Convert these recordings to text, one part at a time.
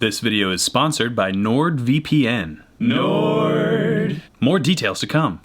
This video is sponsored by NordVPN. Nord! More details to come.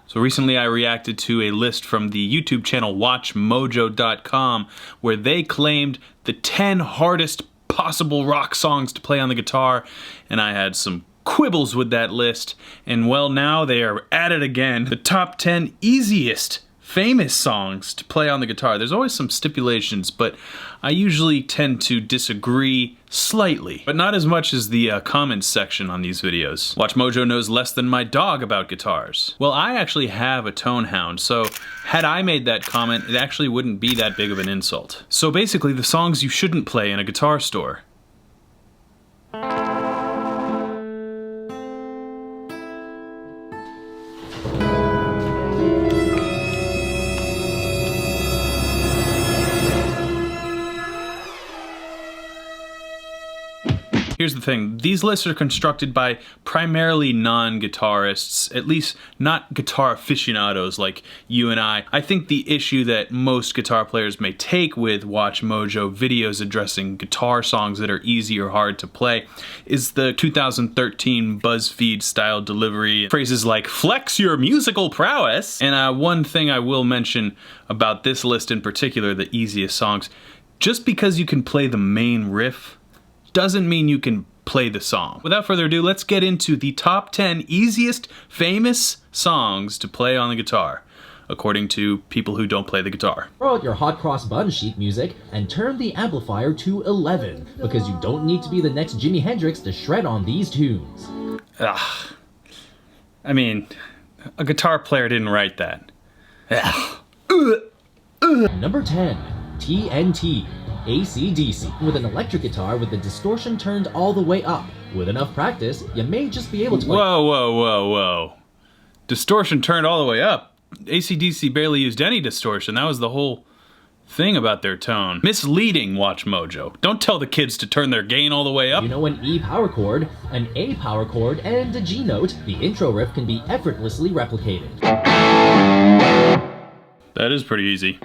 So recently I reacted to a list from the YouTube channel WatchMojo.com where they claimed the 10 hardest possible rock songs to play on the guitar, and I had some quibbles with that list, and well, now they are at it again. The top 10 easiest famous songs to play on the guitar. There's always some stipulations, but I usually tend to disagree slightly, but not as much as the comments section on these videos. WatchMojo knows less than my dog about guitars. Well, I actually have a tone hound, so had I made that comment, it actually wouldn't be that big of an insult. So basically, the songs you shouldn't play in a guitar store. Here's the thing, these lists are constructed by primarily non-guitarists, at least not guitar aficionados like you and I. I think the issue that most guitar players may take with WatchMojo videos addressing guitar songs that are easy or hard to play is the 2013 BuzzFeed style delivery. Phrases like, flex your musical prowess. And one thing I will mention about this list in particular, the easiest songs, just because you can play the main riff doesn't mean you can play the song. Without further ado, let's get into the top 10 easiest famous songs to play on the guitar, according to people who don't play the guitar. Throw out your hot cross bun sheet music and turn the amplifier to 11, because you don't need to be the next Jimi Hendrix to shred on these tunes. Ugh. I mean, a guitar player didn't write that. Number 10, TNT. AC/DC, with an electric guitar with the distortion turned all the way up. With enough practice, you may just be able to play. Whoa. Distortion turned all the way up? AC/DC barely used any distortion. That was the whole thing about their tone. Misleading, WatchMojo. Don't tell the kids to turn their gain all the way up. You know, an E power chord, an A power chord, and a G note, the intro riff can be effortlessly replicated. That is pretty easy.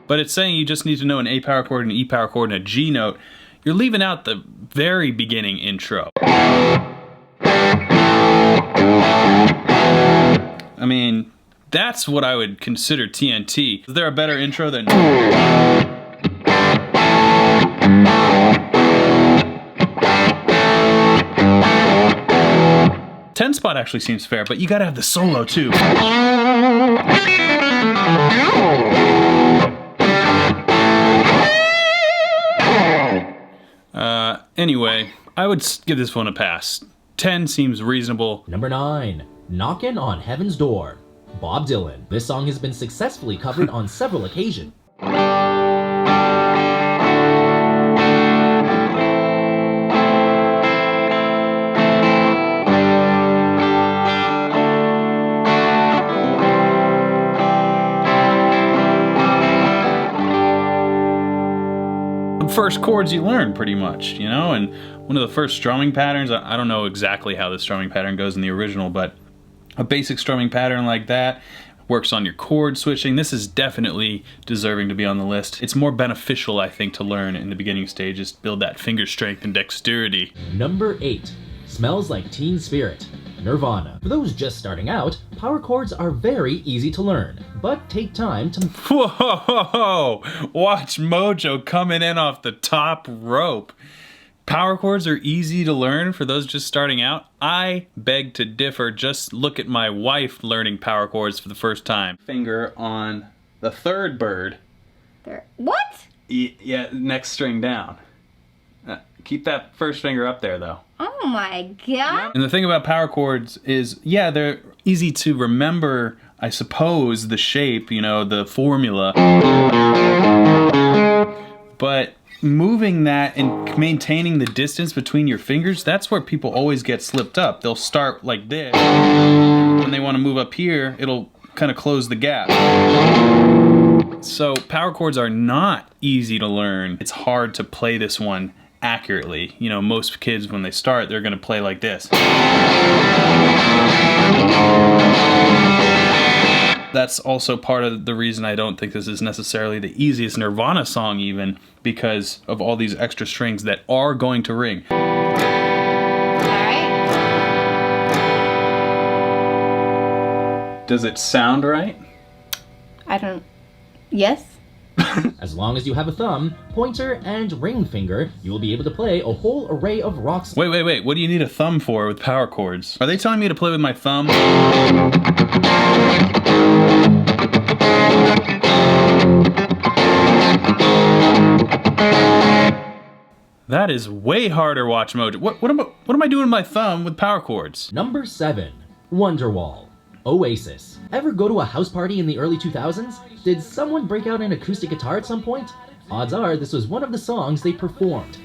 But it's saying you just need to know an A power chord, an E power chord, and a G note. You're leaving out the very beginning intro. I mean, that's what I would consider TNT. Is there a better intro than... 10 spot actually seems fair, but you gotta have the solo too. Anyway, I would give this one a pass. 10 seems reasonable. Number 9, Knockin' on Heaven's Door. Bob Dylan. This song has been successfully covered on several occasions. First chords you learn pretty much, you know, and one of the first strumming patterns, I don't know exactly how the strumming pattern goes in the original, but a basic strumming pattern like that works on your chord switching. This is definitely deserving to be on the list. It's more beneficial, I think, to learn in the beginning stages, build that finger strength and dexterity. Number 8, Smells Like Teen Spirit. Nirvana. For those just starting out, power chords are very easy to learn, but take time to... Whoa! WatchMojo coming in off the top rope. Power chords are easy to learn for those just starting out? I beg to differ. Just look at my wife learning power chords for the first time. Finger on the third bird. What? Yeah, next string down. Keep that first finger up there, though. Oh my god. And the thing about power chords is, yeah, they're easy to remember, I suppose, the shape, you know, the formula. But moving that and maintaining the distance between your fingers, that's where people always get slipped up. They'll start like this. When they want to move up here, it'll kind of close the gap. So power chords are not easy to learn. It's hard to play this one accurately. You know, most kids when they start, they're gonna play like this. That's also part of the reason I don't think this is necessarily the easiest Nirvana song even, because of all these extra strings that are going to ring. Alright. Does it sound right? I don't... Yes? As long as you have a thumb, pointer, and ring finger, you will be able to play a whole array of rock songs. Wait. What do you need a thumb for with power chords? Are they telling me to play with my thumb? That is way harder, WatchMojo. What am I doing with my thumb with power chords? Number 7. Wonderwall Oasis. Ever go to a house party in the early 2000s? Did someone break out an acoustic guitar at some point? Odds are this was one of the songs they performed.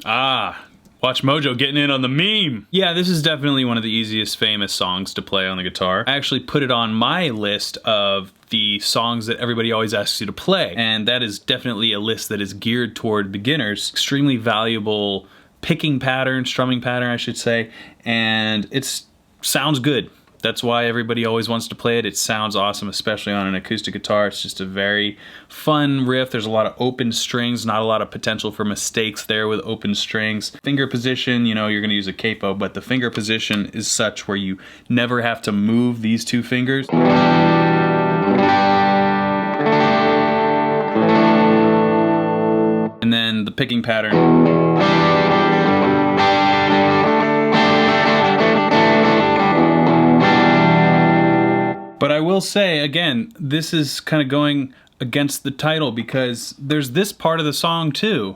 Ah, WatchMojo getting in on the meme. Yeah, this is definitely one of the easiest famous songs to play on the guitar. I actually put it on my list of the songs that everybody always asks you to play, and that is definitely a list that is geared toward beginners. Extremely valuable picking pattern, strumming pattern, I should say, and it sounds good. That's why everybody always wants to play it. It sounds awesome, especially on an acoustic guitar. It's just a very fun riff. There's a lot of open strings, not a lot of potential for mistakes there with open strings. Finger position, you know, you're gonna use a capo, but the finger position is such where you never have to move these two fingers. And then the picking pattern. But I will say, again, this is kind of going against the title because there's this part of the song too.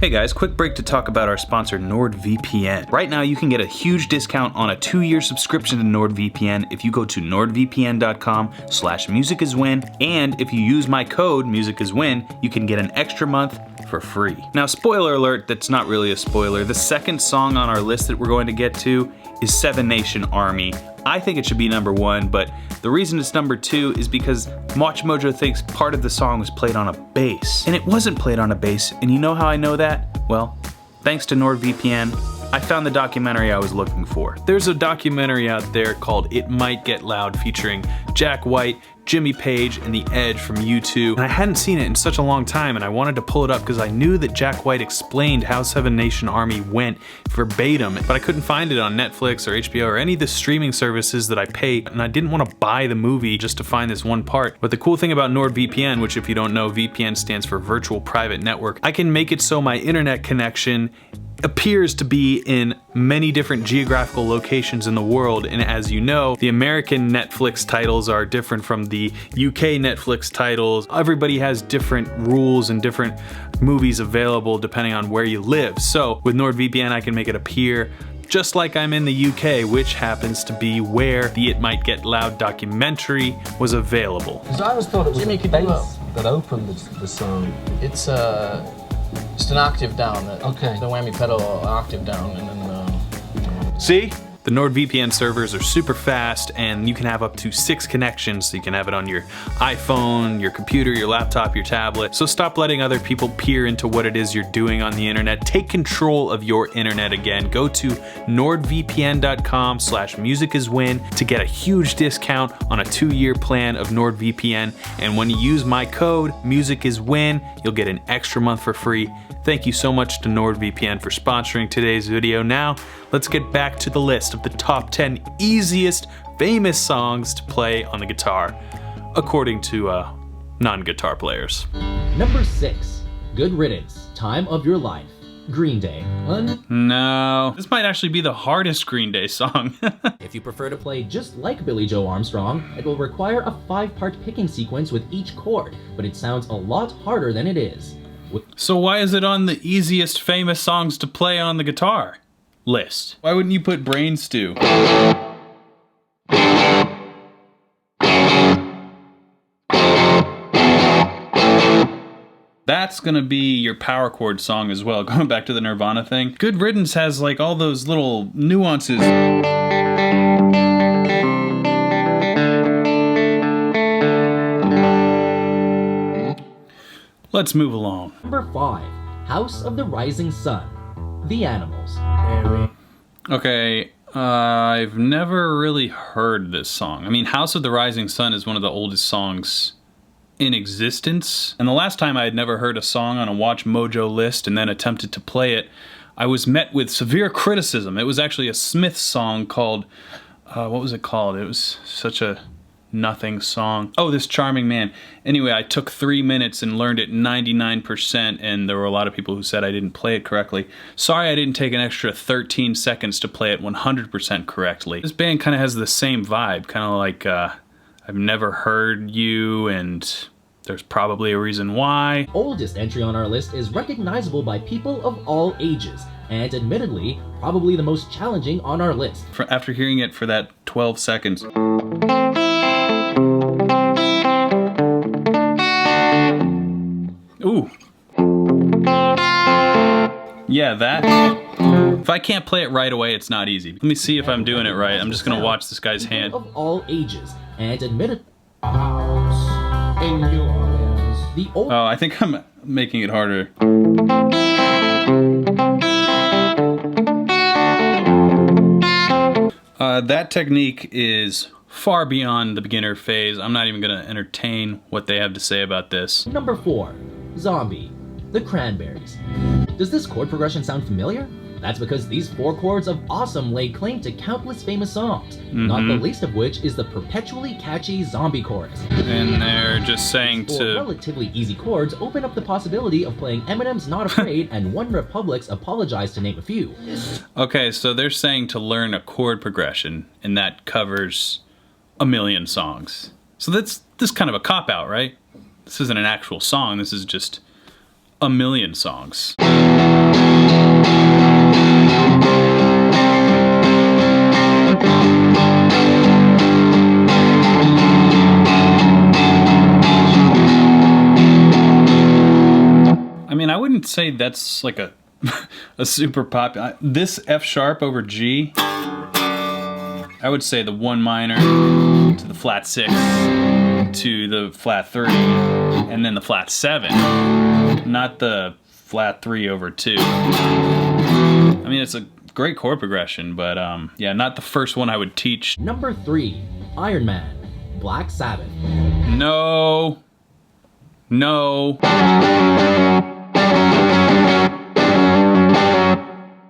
Hey guys, quick break to talk about our sponsor NordVPN. Right now you can get a huge discount on a 2-year subscription to NordVPN if you go to nordvpn.com/musiciswin, and if you use my code MUSICISWIN, you can get an extra month for free. Now, spoiler alert, that's not really a spoiler. The second song on our list that we're going to get to is Seven Nation Army. I think it should be number 1, but the reason it's number 2 is because WatchMojo thinks part of the song was played on a bass. And it wasn't played on a bass, and you know how I know that? Well, thanks to NordVPN, I found the documentary I was looking for. There's a documentary out there called It Might Get Loud featuring Jack White, Jimmy Page, and The Edge from U2. And I hadn't seen it in such a long time, and I wanted to pull it up because I knew that Jack White explained how Seven Nation Army went verbatim, but I couldn't find it on Netflix or HBO or any of the streaming services that I pay, and I didn't want to buy the movie just to find this one part. But the cool thing about NordVPN, which if you don't know, VPN stands for Virtual Private Network, I can make it so my internet connection appears to be in many different geographical locations in the world, and as you know, the American Netflix titles are different from the UK Netflix titles. Everybody has different rules and different movies available depending on where you live. So with NordVPN I can make it appear just like I'm in the UK, which happens to be where the It Might Get Loud documentary was available. Because I always thought it was Jimmy, the could you, bass that opened the song. It's just an octave down. Okay. The whammy pedal octave down, and then. See? The NordVPN servers are super fast, and you can have up to 6 connections, so you can have it on your iPhone, your computer, your laptop, your tablet. So stop letting other people peer into what it is you're doing on the internet. Take control of your internet again. Go to nordvpn.com/musiciswin to get a huge discount on a 2-year plan of NordVPN. And when you use my code MUSICISWIN, you'll get an extra month for free. Thank you so much to NordVPN for sponsoring today's video. Now, let's get back to the list of the top 10 easiest famous songs to play on the guitar, according to non-guitar players. Number 6. Good Riddance, Time of Your Life, Green Day. No, this might actually be the hardest Green Day song. If you prefer to play just like Billy Joe Armstrong, it will require a 5-part picking sequence with each chord, but it sounds a lot harder than it is. So why is it on the easiest famous songs to play on the guitar list? Why wouldn't you put Brain Stew? That's gonna be your power chord song as well, going back to the Nirvana thing. Good Riddance has like all those little nuances. Let's move along. Number 5. House of the Rising Sun, The Animals. Okay, I've never really heard this song. I mean, House of the Rising Sun is one of the oldest songs in existence. And the last time I had never heard a song on a WatchMojo list and then attempted to play it, I was met with severe criticism. It was actually a Smith song called, what was it called? It was such a nothing song. Oh, This Charming Man. Anyway, I took 3 minutes and learned it 99%, and there were a lot of people who said I didn't play it correctly. Sorry I didn't take an extra 13 seconds to play it 100% correctly. This band kind of has the same vibe, kind of like I've never heard you, and there's probably a reason why. Oldest entry on our list is recognizable by people of all ages, and admittedly, probably the most challenging on our list. After hearing it for that 12 seconds. Ooh. Yeah, that. If I can't play it right away, it's not easy. Let me see if I'm doing it right. I'm just gonna watch this guy's hand. Of all ages, and admitted. The old. Oh, I think I'm making it harder. That technique is far beyond the beginner phase. I'm not even gonna entertain what they have to say about this. Number 4, Zombie, The Cranberries. Does this chord progression sound familiar? That's because these 4 chords of awesome lay claim to countless famous songs, not the least of which is the perpetually catchy Zombie chorus. And they're just saying 4 to... relatively easy chords open up the possibility of playing Eminem's Not Afraid and One Republic's Apologize, to name a few. Okay, so they're saying to learn a chord progression, and that covers a million songs. So that's kind of a cop-out, right? This isn't an actual song, this is just a million songs. I mean, I wouldn't say that's like a super popular. This F sharp over G, I would say the 1 minor to the flat 6 to the flat 3 and then the flat 7, not the flat 3 over 2. I mean, it's a great chord progression, but yeah, not the first one I would teach. Number 3, Iron Man, Black Sabbath. No.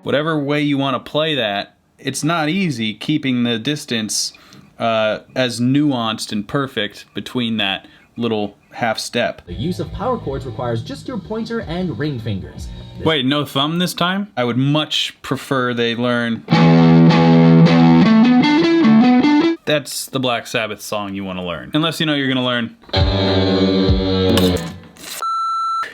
Whatever way you want to play that, it's not easy keeping the distance as nuanced and perfect between that little half step. The use of power chords requires just your pointer and ring fingers. Wait, no thumb this time? I would much prefer they learn... That's the Black Sabbath song you want to learn. Unless you know you're gonna learn...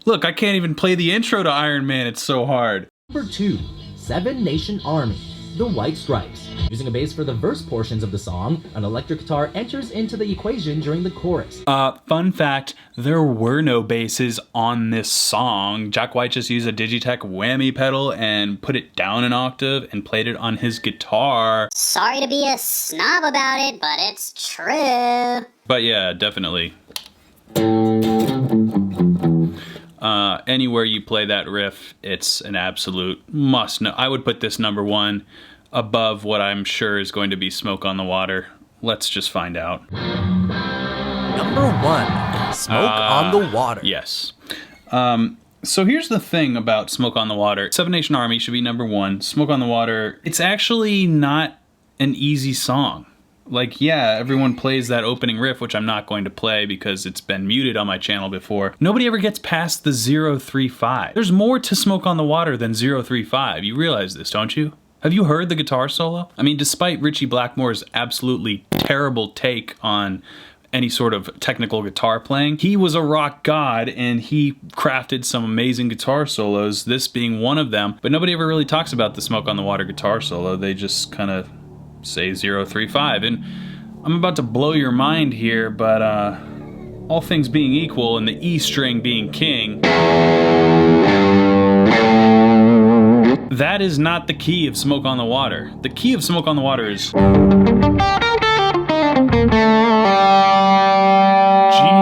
Look, I can't even play the intro to Iron Man, it's so hard. Number 2, Seven Nation Army, The White Stripes. Using a bass for the verse portions of the song, an electric guitar enters into the equation during the chorus. Fun fact, there were no basses on this song. Jack White just used a Digitech whammy pedal and put it down an octave and played it on his guitar. Sorry to be a snob about it, but it's true. But yeah, definitely. Anywhere you play that riff, it's an absolute must know. I would put this number 1 above what I'm sure is going to be Smoke on the Water. Let's just find out. Number 1, Smoke on the Water. Yes. So here's the thing about Smoke on the Water. Seven Nation Army should be number 1. Smoke on the Water, it's actually not an easy song. Like, yeah, everyone plays that opening riff, which I'm not going to play because it's been muted on my channel before. Nobody ever gets past the 0-3-5. There's more to Smoke on the Water than 0-3-5. You realize this, don't you? Have you heard the guitar solo? I mean, despite Richie Blackmore's absolutely terrible take on any sort of technical guitar playing, he was a rock god and he crafted some amazing guitar solos, this being one of them. But nobody ever really talks about the Smoke on the Water guitar solo. They just kind of say 0-3-5. And I'm about to blow your mind here, but all things being equal and the E string being king, that is not the key of Smoke on the Water. The key of Smoke on the Water is G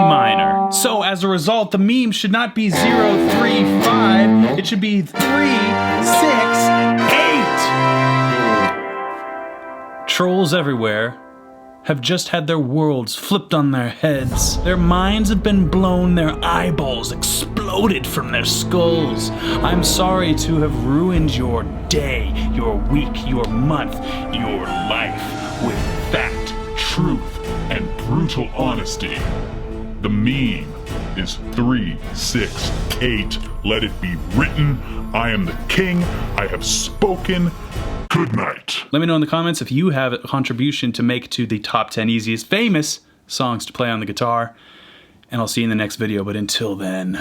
minor. So as a result, the meme should not be 0-3-5. It should be 3-6-8. trolls everywhere have just had their worlds flipped on their heads. Their minds have been blown, their eyeballs exploded from their skulls. I'm sorry to have ruined your day, your week, your month, your life with fact, truth, and brutal honesty. The meme is 368. Let it be written. I am the king. I have spoken. Good night. Let me know in the comments if you have a contribution to make to the top 10 easiest famous songs to play on the guitar. And I'll see you in the next video, but until then...